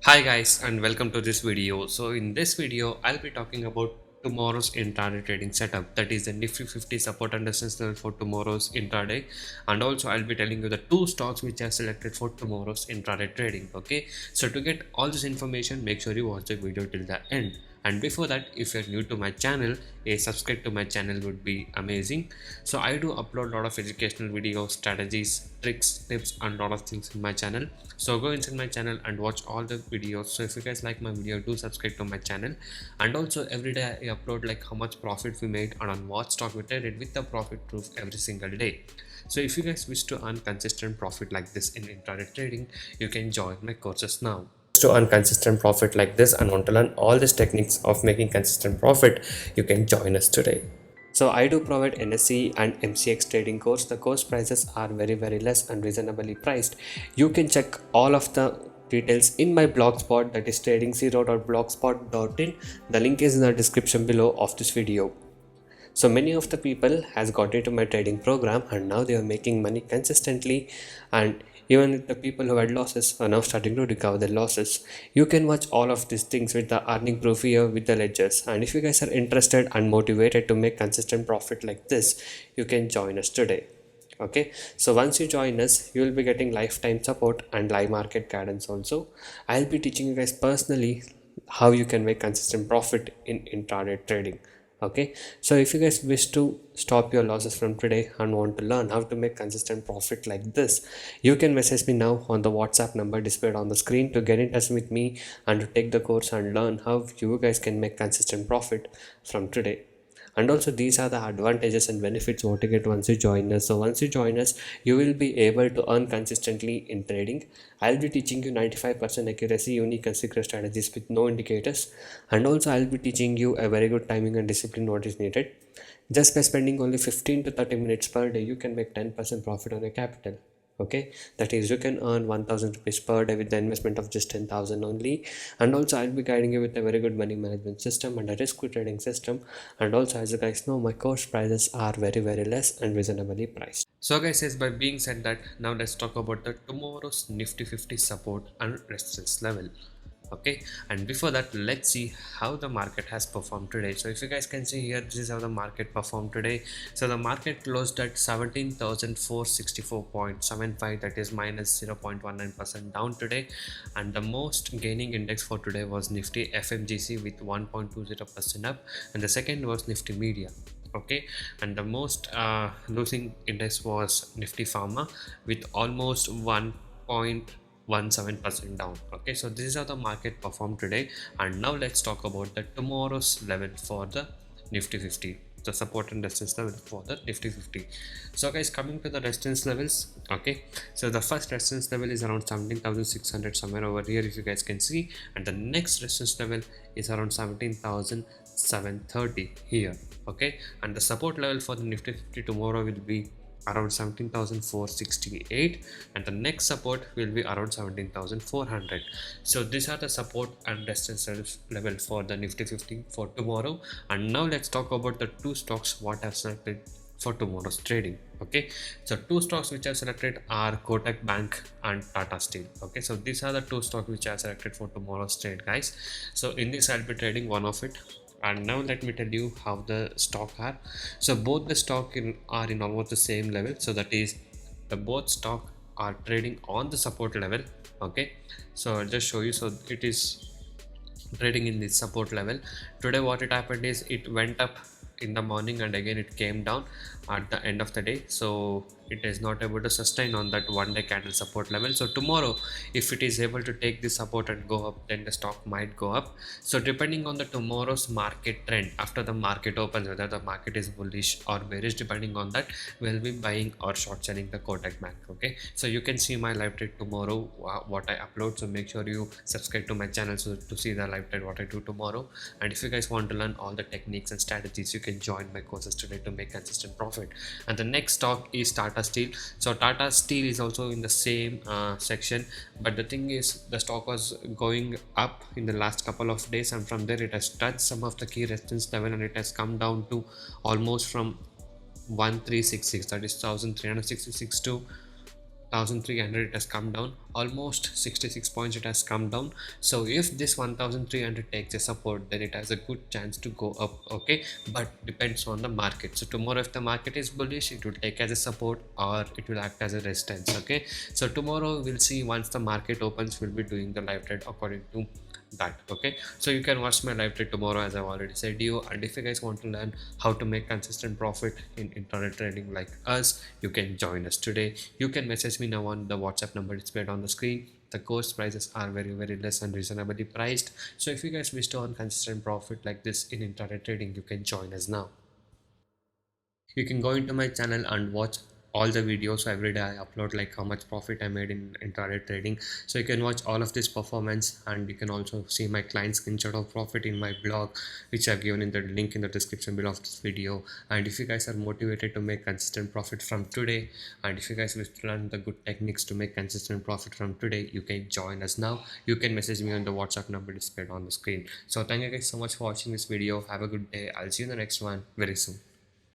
Hi guys and welcome to this video. So in this video I'll be talking about tomorrow's intraday trading setup, that is the Nifty 50 support and resistance level for tomorrow's intraday, and also I'll be telling you the two stocks which are selected for tomorrow's intraday trading. Okay, so to get all this information, make sure you watch the video till the end. And before that, if you're new to my channel, a subscribe to my channel would be amazing. So I do upload a lot of educational videos, strategies, tricks, tips and lot of things in my channel. So go inside my channel and watch all the videos. So if you guys like my video, do subscribe to my channel. And also every day I upload like how much profit we made and on what stock we traded with the profit proof every single day. So if you guys wish to earn consistent profit like this in intraday trading, you can join my courses now. To earn consistent profit like this and want to learn all these techniques of making consistent profit, you can join us today. So I do provide NSE and MCX trading course. The course prices are very less and reasonably priced. You can check all of the details in my blogspot, that is trading0.blogspot.in. The link is in the description below of this video. So many of the people has got into my trading program and now they are making money consistently, and even the people who had losses are now starting to recover their losses. You can watch all of these things with the earning proof here with the ledgers, and if you guys are interested and motivated to make consistent profit like this, you can join us today. Okay, so once you join us, you will be getting lifetime support and live market guidance also. I'll be teaching you guys personally how you can make consistent profit in intraday trading. Okay, so if you guys wish to stop your losses from today and want to learn how to make consistent profit like this, you can message me now on the WhatsApp number displayed on the screen to get in touch with me and to take the course and learn how you guys can make consistent profit from today. And also these are the advantages and benefits what you get once you join us. So once you join us, you will be able to earn consistently in trading. I'll be teaching you 95% accuracy, unique and secret strategies with no indicators, and also I'll be teaching you a very good timing and discipline what is needed. Just by spending only 15 to 30 minutes per day, you can make 10% profit on your capital. Okay, that is, you can earn 1000 rupees per day with the investment of just 10,000 only. And also I'll be guiding you with a very good money management system and a risk trading system. And also, as you guys know, my course prices are very less and reasonably priced. So guys, as by being said that, now let's talk about the tomorrow's Nifty 50 support and resistance level. Okay, and before that, let's see how the market has performed today. So if you guys can see here, this is how the market performed today. So the market closed at 17,464.75, that is minus 0.19% down today, and the most gaining index for today was Nifty FMGC with 1.20% up, and the second was Nifty Media. Okay, and the most losing index was Nifty Pharma with almost 1.17% down. Okay, so this is how the market performed today. And now let's talk about the tomorrow's level for the Nifty 50, the support and resistance level for the Nifty 50. So guys, coming to the resistance levels, okay, so the first resistance level is around 17,600 somewhere over here, if you guys can see, and the next resistance level is around 17,730 here. Okay, and the support level for the Nifty 50 tomorrow will be around 17,468, and the next support will be around 17,400. So these are the support and resistance level for the Nifty 50 for tomorrow. And now let's talk about the two stocks what I've selected for tomorrow's trading. Okay, so two stocks which I've selected are Kotak Bank and Tata Steel. Okay, so these are the two stocks which I've selected for tomorrow's trade, guys. So in this I'll be trading one of it. And now let me tell you how the stock are. So both the stock are in almost the same level, so that is the both stock are trading on the support level. Okay, so I'll just show you. So it is trading in this support level. Today what it happened is it went up in the morning and again it came down at the end of the day, so it is not able to sustain on that one day candle support level. So tomorrow if it is able to take this support and go up, then the stock might go up. So depending on the tomorrow's market trend, after the market opens, whether the market is bullish or bearish, depending on that we'll be buying or short selling the Kotak Bank. Okay, so you can see my live trade tomorrow, what I upload. So make sure you subscribe to my channel so to see the live trade what I do tomorrow. And if you guys want to learn all the techniques and strategies, you can join my courses today to make consistent profit. And the next stock is Tata Steel. So Tata Steel is also in the same section, but the thing is the stock was going up in the last couple of days, and from there it has touched some of the key resistance level and it has come down to almost from 1366, that is 1366 to 1300. It has come down almost 66 points it has come down. So if this 1300 takes a support, then it has a good chance to go up. Okay, but depends on the market. So tomorrow if the market is bullish, it will take as a support or it will act as a resistance. Okay, so tomorrow we'll see. Once the market opens, we'll be doing the live trade according to that. Okay, so you can watch my live trade tomorrow, as I've already said to you. And if you guys want to learn how to make consistent profit in internet trading like us, you can join us today. You can message me now on the WhatsApp number displayed on the screen. The course prices are very less and reasonably priced. So if you guys wish to earn consistent profit like this in internet trading, you can join us now. You can go into my channel and watch all the videos. So every day I upload like how much profit I made in intraday trading. So you can watch all of this performance, and you can also see my client screenshot of profit in my blog, which I've given in the link in the description below of this video. And if you guys are motivated to make consistent profit from today, and if you guys wish to learn the good techniques to make consistent profit from today, you can join us now. You can message me on the WhatsApp number displayed on the screen. So thank you guys so much for watching this video. Have a good day. I'll see you in the next one very soon.